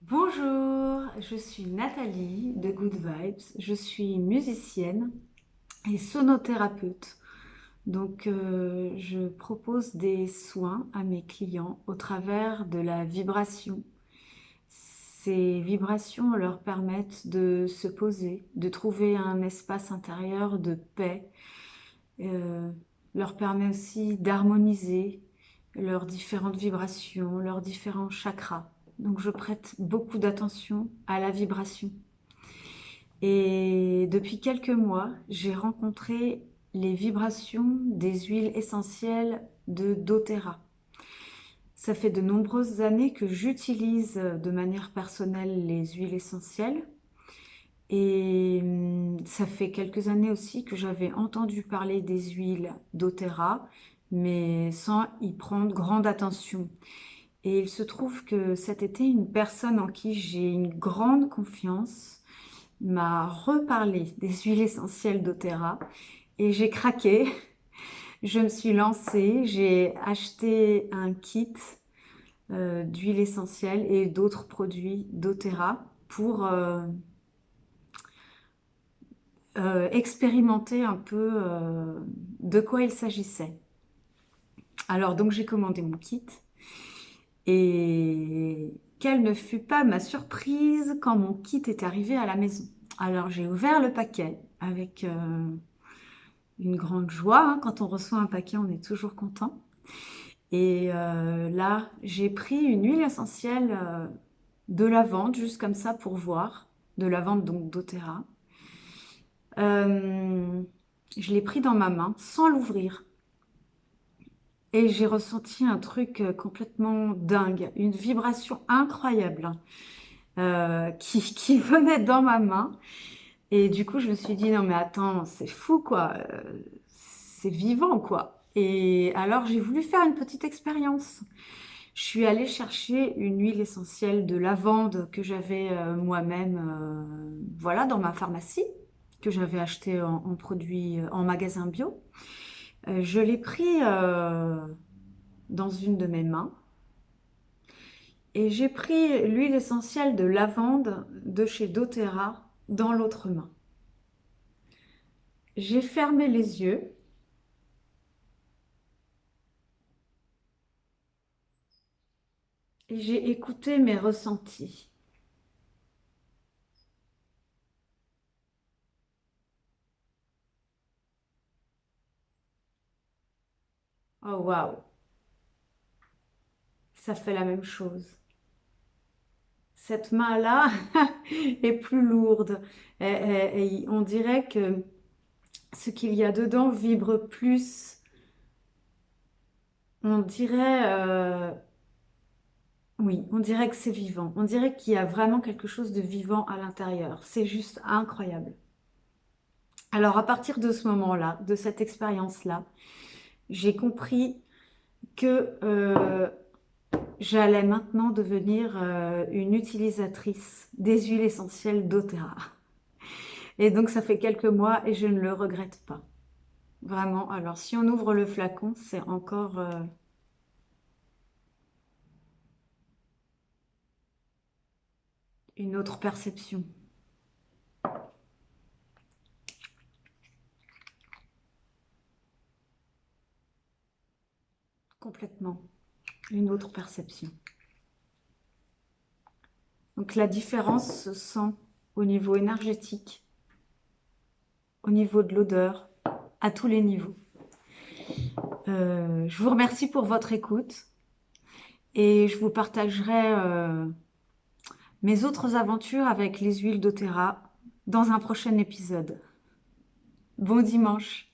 Bonjour, je suis Nathalie de Good Vibes. Je suis musicienne et sonothérapeute. Je propose des soins à mes clients au travers de la vibration. Ces vibrations leur permettent de se poser, de trouver un espace intérieur de paix, euh, leur permet aussi d'harmoniser leurs différentes vibrations, leurs différents chakras. Donc je prête beaucoup d'attention à la vibration. Et depuis quelques mois, j'ai rencontré les vibrations des huiles essentielles de doTERRA. Ça fait de nombreuses années que j'utilise de manière personnelle les huiles essentielles. Et ça fait quelques années aussi que j'avais entendu parler des huiles doTERRA, mais sans y prendre grande attention. Et il se trouve que cet été, une personne en qui j'ai une grande confiance m'a reparlé des huiles essentielles doTERRA et j'ai craqué. Je me suis lancée, j'ai acheté un kit d'huiles essentielles et d'autres produits doTERRA pour expérimenter un peu de quoi il s'agissait. Alors donc j'ai commandé mon kit et quelle ne fut pas ma surprise quand mon kit est arrivé à la maison. Alors j'ai ouvert le paquet avec une grande joie, hein. Quand on reçoit un paquet, on est toujours content. Et là, j'ai pris une huile essentielle de lavande, juste comme ça pour voir, de lavande donc doTERRA. Euh, je l'ai pris dans ma main sans l'ouvrir. Et j'ai ressenti un truc complètement dingue, une vibration incroyable qui venait dans ma main. Et du coup, je me suis dit, non mais attends, c'est fou quoi, c'est vivant quoi. Et alors, j'ai voulu faire une petite expérience. Je suis allée chercher une huile essentielle de lavande que j'avais moi-même, voilà, dans ma pharmacie, que j'avais achetée en produit, en magasin bio. Je l'ai pris dans une de mes mains et j'ai pris l'huile essentielle de lavande de chez doTERRA dans l'autre main. J'ai fermé les yeux et j'ai écouté mes ressentis. Oh waouh, ça fait la même chose. Cette main-là est plus lourde. Et on dirait que ce qu'il y a dedans vibre plus. On dirait, oui, on dirait que c'est vivant. On dirait qu'il y a vraiment quelque chose de vivant à l'intérieur. C'est juste incroyable. Alors, à partir de ce moment-là, de cette expérience-là, j'ai compris que j'allais maintenant devenir une utilisatrice des huiles essentielles doTERRA. Et donc, ça fait quelques mois et je ne le regrette pas. Vraiment. Alors, si on ouvre le flacon, c'est encore une autre perception. Complètement. Une autre perception. Donc, la différence se sent au niveau énergétique, au niveau de l'odeur, à tous les niveaux. Je vous remercie pour votre écoute et je vous partagerai mes autres aventures avec les huiles doTERRA dans un prochain épisode. Bon dimanche!